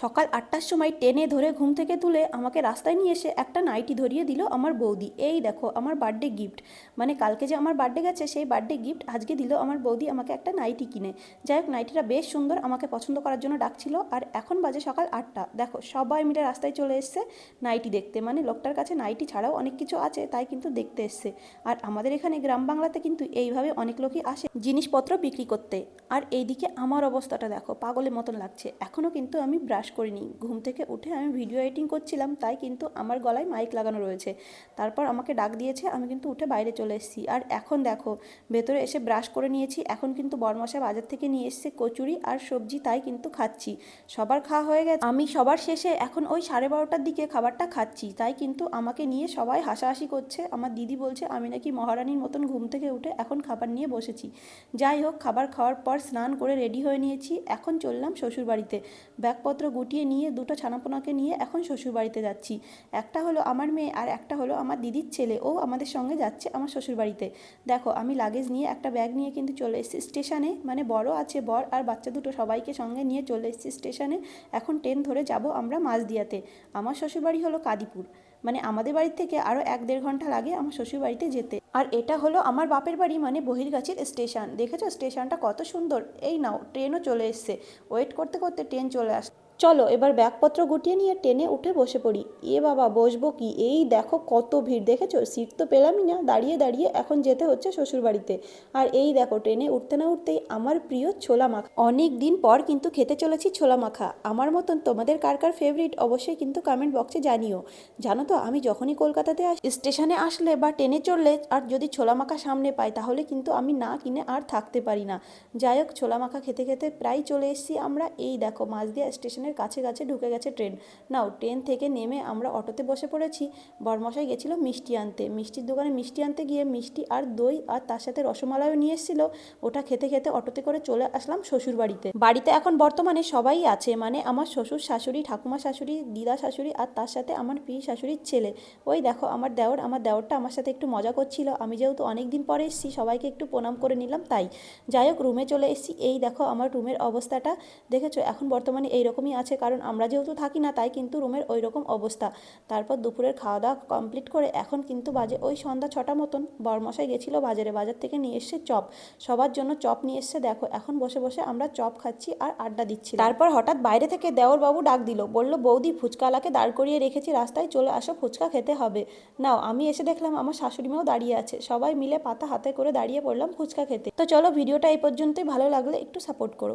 সকাল ৮টার সময় টেনে ধরে ঘুম থেকে তুলে আমাকে রাস্তায় নিয়ে এসে একটা নাইটি ধরিয়ে দিল আমার বৌদি। এই দেখো আমার বার্থডে গিফট, মানে কালকে যে আমার বার্থডে গেছে সেই বার্থডে গিফট আজকে দিল আমার বৌদি আমাকে একটা নাইটি কিনে। যাই হোক, নাইটিটা বেশ সুন্দর, আমাকে পছন্দ করার জন্য ডাকছিল। আর এখন বাজে সকাল ৮টা, দেখো সবাই মিলে রাস্তায় চলে এসছে নাইটি দেখতে। মানে লোকটার কাছে নাইটি ছাড়াও অনেক কিছু আছে, তাই কিন্তু দেখতে এসছে। আর আমাদের এখানে গ্রাম বাংলাতে কিন্তু এইভাবে অনেক লোকই আসে জিনিসপত্র বিক্রি করতে। আর এইদিকে আমার অবস্থাটা দেখো, পাগলের মতন লাগছে। এখনও কিন্তু আমি ব্রাশ করিনি, ঘুম থেকে উঠে আমি ভিডিও এডিটিং করছিলাম, তাই কিন্তু আমার গলায় মাইক লাগানো রয়েছে। তারপর আমাকে ডাক দিয়েছে, আমি কিন্তু উঠে বাইরে চলে এসেছি। আর এখন দেখো ভেতরে এসে ব্রাশ করে নিয়েছি। এখন কিন্তু বরমশাই বাজার থেকে নিয়ে এসছে কচুরি আর সবজি, তাই কিন্তু খাচ্ছি। সবার খাওয়া হয়ে গেছে, আমি সবার শেষে এখন ওই 12:30টার দিকে খাবারটা খাচ্ছি। তাই কিন্তু আমাকে নিয়ে সবাই হাসাহাসি করছে। আমার দিদি বলছে আমি নাকি মহারানীর মতন ঘুম থেকে উঠে এখন খাবার নিয়ে বসেছি। যাই হোক, খাবার খাওয়ার পর স্নান করে রেডি হয়ে নিয়েছি। এখন চললাম শ্বশুরবাড়িতে। ব্যাগপত্র গুটিয়ে নিয়ে দুটো ছানাপোনাকে নিয়ে এখন শ্বশুরবাড়িতে যাচ্ছি। একটা হলো আমার মেয়ে আর একটা হলো আমার দিদির ছেলে, ও আমাদের সঙ্গে যাচ্ছে আমার শ্বশুরবাড়িতে। দেখো আমি লাগেজ নিয়ে একটা ব্যাগ নিয়ে কিন্তু চলে এসেছি স্টেশনে। মানে বড় আছে, বর আর বাচ্চা দুটো সবাইকে সঙ্গে নিয়ে চলে এসেছি স্টেশনে। এখন ট্রেন ধরে যাব আমরা মাঝদিয়াতে। আমার শ্বশুরবাড়ি হলো কাদিপুর, মানে আমাদের বাড়ি থেকে আরও 1-1.5 ঘন্টা লাগে আমার শ্বশুরবাড়িতে যেতে। আর এটা হলো আমার বাপের বাড়ি, মানে বহিরগাছির স্টেশন। দেখেছো স্টেশনটা কত সুন্দর। এই নাও ট্রেনও চলে এসছে। ওয়েট করতে করতে ট্রেন চলে আসছে। চলো এবার ব্যাগপত্র গুটিয়ে নিয়ে ট্রেনে উঠে বসে পড়ি। এ বাবা, বসবো কি? এই দেখো কত ভিড়, দেখেছো? সিট তো পেলামই না, দাঁড়িয়ে দাঁড়িয়ে এখন যেতে হচ্ছে শ্বশুরবাড়িতে। আর এই দেখো ট্রেনে উঠতে না উঠতেই আমার প্রিয় ছোলা মাখা। অনেক দিন পর কিন্তু খেতে চলেছি ছোলা মাখা। আমার মতন তোমাদের কার কার ফেভারিট অবশ্যই কিন্তু কমেন্ট বক্সে জানিও। জানো তো, আমি যখনই কলকাতাতে স্টেশনে আসলে বা ট্রেনে চড়লে আর যদি ছোলা মাখা সামনে পাই, তাহলে কিন্তু আমি না কিনে আর থাকতে পারি না। যাই হোক, ছোলা মাখা খেতে খেতে প্রায় চলে এসেছি আমরা। এই দেখো মাঝদিয়া স্টেশনের কাছে কাছে ঢুকে গেছে ট্রেন। নাও ট্রেন থেকে নেমে আমরা অটোতে বসে পড়েছি। বরমশাই গেছিলো মিষ্টি আনতে, মিষ্টির দোকানে মিষ্টি আনতে গিয়ে মিষ্টি আর দই আর তার সাথে রসমালাইও নিয়ে এসেছিলো। ওটা খেতে খেতে অটোতে করে চলে আসলাম শ্বশুরবাড়িতে। বাড়িতে এখন বর্তমানে সবাই আছে, মানে আমার শ্বশুর শাশুড়ি, ঠাকুমা শাশুড়ি, দিদা শাশুড়ি আর তার সাথে আমার পিউ শাশুড়ির ছেলে। ওই দেখো আমার দেওর, আমার দেওরটা আমার সাথে একটু মজা করছিল। আমি যেহেতু অনেক দিন পরে এসেছি, সবাইকে একটু প্রণাম করে নিলাম তাই। যাই হোক, রুমে চলে এসেছি। এই দেখো আমার রুমের অবস্থাটা, দেখেছো? এখন বর্তমানে এইরকমই আছে, কারণ আমরা যেহেতু থাকি না, তাই কিন্তু রুমের ওই রকম অবস্থা। তারপর দুপুরের খাওয়া দাওয়া কমপ্লিট করে এখন কিন্তু বাজে ওই সন্ধ্যা 6টা মতন। বরমশাই গেছিলো বাজারে, বাজার থেকে নিয়ে এসছে চপ। সবার জন্য চপ নিয়ে এসছে। দেখো এখন বসে বসে আমরা চপ খাচ্ছি আর আড্ডা দিচ্ছি। তারপর হঠাৎ বাইরে থেকে দেওর বাবু ডাক দিল, বলল বৌদি ফুচকালাকে দাঁড় করিয়ে রেখেছি রাস্তায়, চলে আসো ফুচকা খেতে হবে। নাও আমি এসে দেখলাম আমার শাশুড়ি মাও দাঁড়িয়ে আছে। সবাই মিলে পাতা হাতে করে দাঁড়িয়ে পড়লাম ফুচকা খেতে। তো চলো ভিডিওটা এই পর্যন্তই, ভালো লাগলে একটু সাপোর্ট করো।